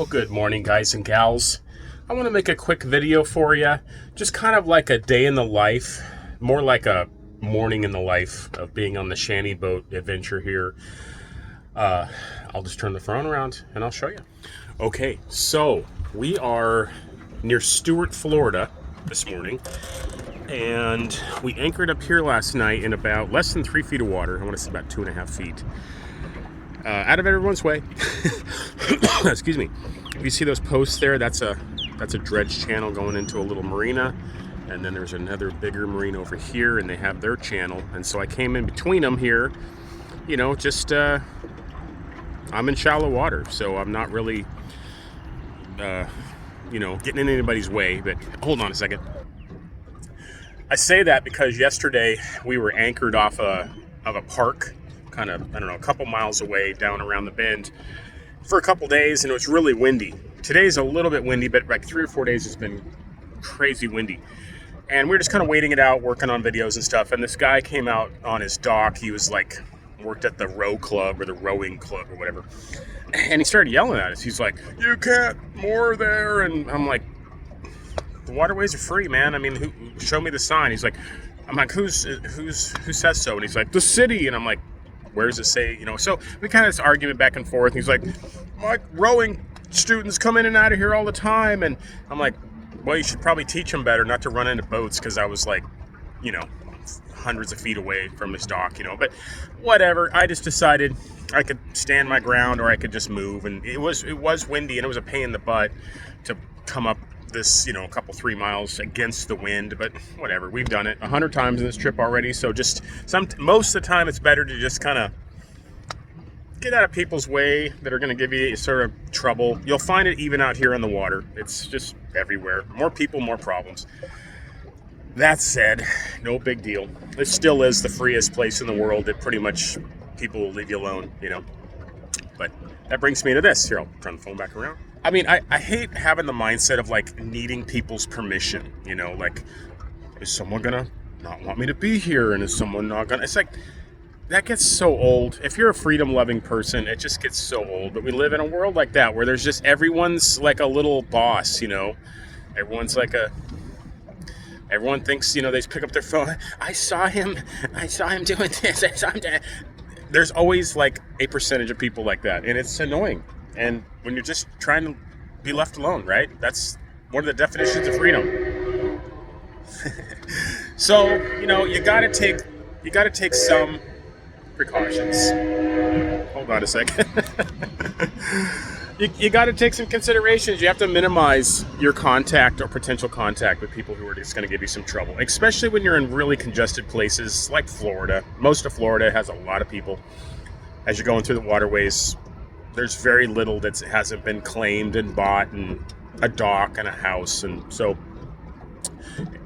Good morning, guys and gals. I want to make a quick video for you, just kind of like a day in the life, more like a morning in the life of being on the shanty boat adventure here. I'll just turn the phone around and I'll show you. Okay, so we are near Stuart, Florida this morning, and we anchored up here last night in about less than 3 feet of water. I want to say about 2.5 feet. Out of everyone's way. Excuse me. If you see those posts there, that's a dredge channel going into a little marina, and then there's another bigger marina over here, and they have their channel. And so I came in between them here, you know, just I'm in shallow water, so I'm not really you know, getting in anybody's way. But hold on a second. I say that because yesterday we were anchored off of a park, kind of, I don't know, a couple miles away down around the bend for a couple days, and it was really windy. Today's a little bit windy, but like 3 or 4 days it's been crazy windy. And we're just kind of waiting it out, working on videos and stuff. And this guy came out on his dock. He was like, worked at the row club or the rowing club or whatever. And he started yelling at us. He's like, "You can't moor there." And I'm like, the waterways are free, man. I mean, show me the sign. He's like, I'm like, who says so? And he's like, the city. And I'm like, where does it say? You know, so we kind of this argument back and forth. He's like, my rowing students come in and out of here all the time. And I'm like, well, you should probably teach them better not to run into boats, because I was like, you know, hundreds of feet away from this dock, you know. But whatever, I just decided I could stand my ground or I could just move. And it was windy, and it was a pain in the butt to come up this, you know, a couple 3 miles against the wind, but whatever. We've done it 100 times in this trip already, so just most of the time it's better to just kind of get out of people's way that are going to give you sort of trouble. You'll find it even out here on the water. It's just everywhere. More people, more problems. That said, no big deal. It still is the freest place in the world. That pretty much people will leave you alone, you know. But that brings me to this. Here, I'll turn the phone back around. I mean, I hate having the mindset of like needing people's permission, you know, like, is someone gonna not want me to be here? And is someone not gonna, it's like, that gets so old. If you're a freedom loving person, it just gets so old. But we live in a world like that where there's just, everyone's like a little boss, you know, everyone thinks, you know, they just pick up their phone. I saw him doing this. There's always like a percentage of people like that, and it's annoying. And when you're just trying to be left alone, right? That's one of the definitions of freedom. So, you know, you gotta take some precautions. Hold on a second. You got to take some considerations. You have to minimize your contact or potential contact with people who are just going to give you some trouble, especially when you're in really congested places like Florida. Most of Florida has a lot of people. As you're going through the waterways, there's very little that hasn't been claimed and bought, and a dock and a house. And so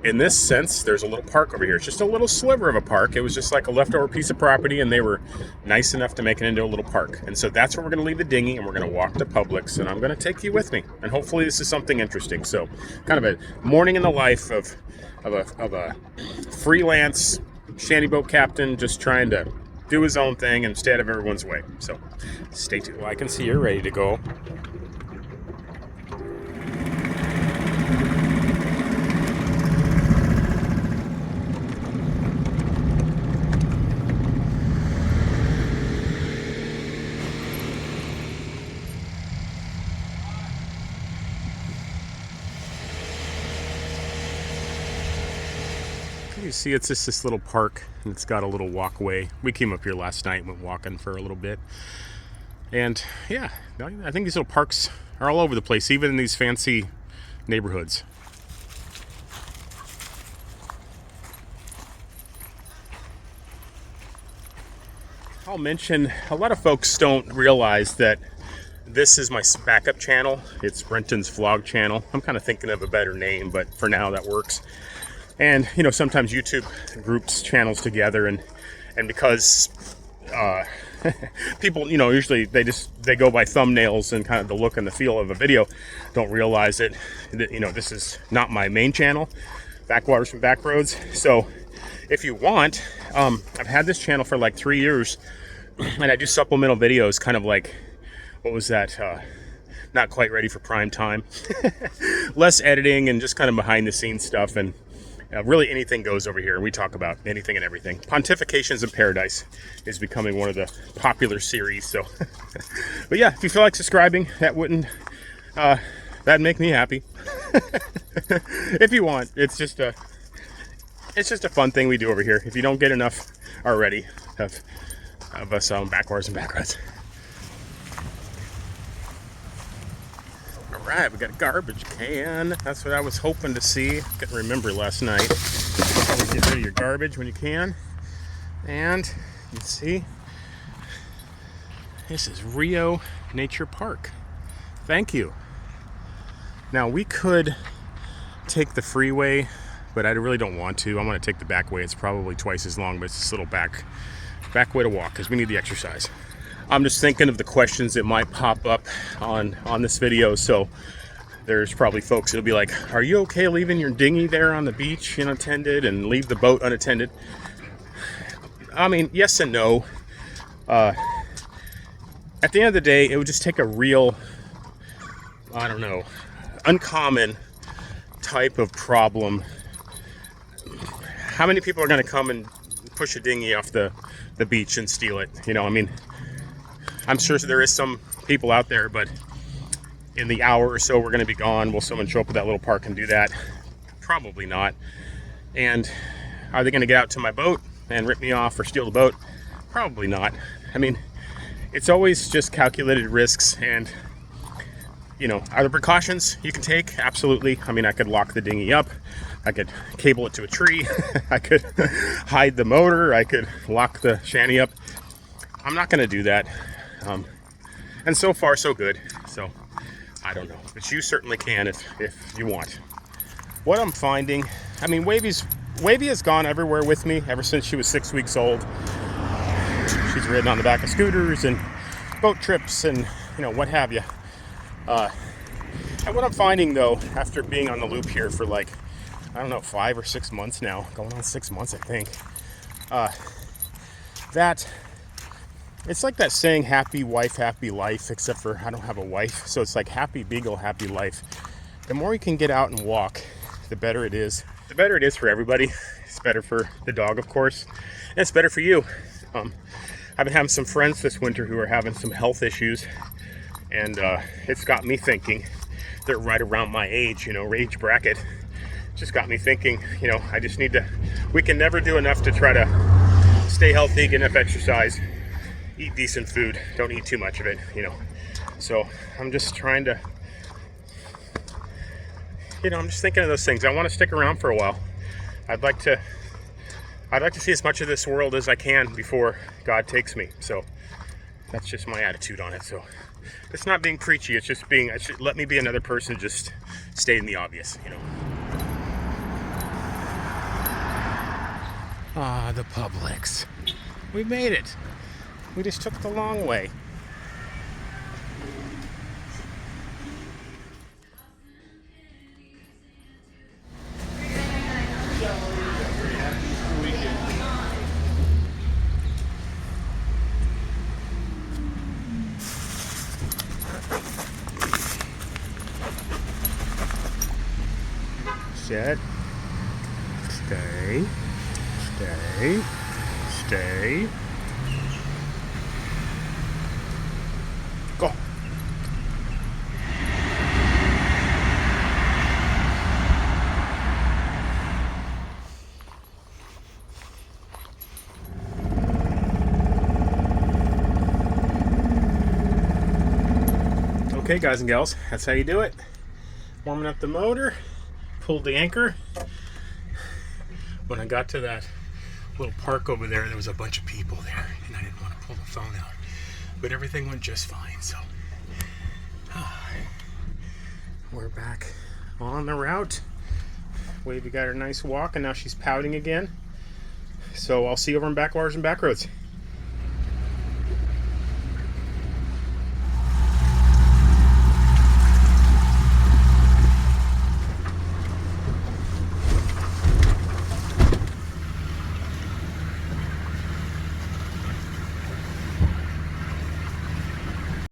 in this sense, there's a little park over here. It's just a little sliver of a park. It was just like a leftover piece of property, and they were nice enough to make it into a little park. And so that's where we're going to leave the dinghy, and we're going to walk to Publix, and I'm going to take you with me. And hopefully this is something interesting. So kind of a morning in the life of a freelance shanty boat captain, just trying to do his own thing and stay out of everyone's way. So stay tuned. Well, I can see you're ready to go. You see, it's just this little park, and it's got a little walkway. We came up here last night and went walking for a little bit. And yeah, I think these little parks are all over the place, even in these fancy neighborhoods. I'll mention, a lot of folks don't realize that this is my backup channel. It's Brenton's vlog channel. I'm kind of thinking of a better name, but for now that works. And, you know, sometimes YouTube groups channels together, and because people, you know, usually they go by thumbnails and kind of the look and the feel of a video, don't realize that, you know, this is not my main channel, Backwaters from Backroads. So if you want, I've had this channel for like 3 years, and I do supplemental videos, kind of like, what was that, not quite ready for prime time. Less editing and just kind of behind the scenes stuff, and really anything goes over here. We talk about anything and everything. Pontifications in Paradise is becoming one of the popular series. So, but yeah, if you feel like subscribing, that'd make me happy. If you want, it's just a fun thing we do over here. If you don't get enough already of us backwards and backroads. All right, we got a garbage can. That's what I was hoping to see. Couldn't remember last night. Always get rid of your garbage when you can. And you see, this is Rio Nature Park. Thank you. Now we could take the freeway, but I really don't want to. I want to take the back way. It's probably twice as long, but it's this little back way to walk because we need the exercise. I'm just thinking of the questions that might pop up on this video. So there's probably folks that'll be like, are you okay leaving your dinghy there on the beach unattended and leave the boat unattended? I mean, yes and no. At the end of the day, it would just take a real, I don't know, uncommon type of problem. How many people are going to come and push a dinghy off the beach and steal it? You know, I mean, I'm sure there is some people out there, but in the hour or so we're going to be gone, will someone show up at that little park and do that? Probably not. And are they going to get out to my boat and rip me off or steal the boat? Probably not. I mean, it's always just calculated risks, and you know, are there precautions you can take? Absolutely. I mean, I could lock the dinghy up, I could cable it to a tree, I could hide the motor, I could lock the shanty up. I'm not going to do that. And so far, so good. So, I don't know. But you certainly can if you want. What I'm finding, I mean, Wavy has gone everywhere with me ever since she was 6 weeks old. She's ridden on the back of scooters and boat trips and, you know, what have you. And what I'm finding, though, after being on the loop here for like, I don't know, 5 or 6 months now, going on 6 months, I think, that it's like that saying, happy wife, happy life, except for I don't have a wife. So it's like happy beagle, happy life. The more you can get out and walk, the better it is. The better it is for everybody. It's better for the dog, of course. And it's better for you. I've been having some friends this winter who are having some health issues. And it's got me thinking, they're right around my age, you know, age bracket. Just got me thinking, you know, I just need to, we can never do enough to try to stay healthy, get enough exercise, eat decent food, don't eat too much of it, you know. So I'm just trying to, you know, I'm just thinking of those things. I want to stick around for a while. I'd like to see as much of this world as I can before God takes me. So that's just my attitude on it. So it's not being preachy, it's just being, let me be another person, just stating the obvious, you know. Ah, the Publix. We made it. We just took the long way. Set. Stay. Stay. Stay. Go. Okay, guys and gals, that's how you do it. Warming up the motor, pulled the anchor. When I got to that little park over there, there was a bunch of people there, and I didn't want to pull the phone out. But everything went just fine, so we're back on the route. Wavy got her nice walk, and now she's pouting again. So I'll see you over in Backwaters and Backroads.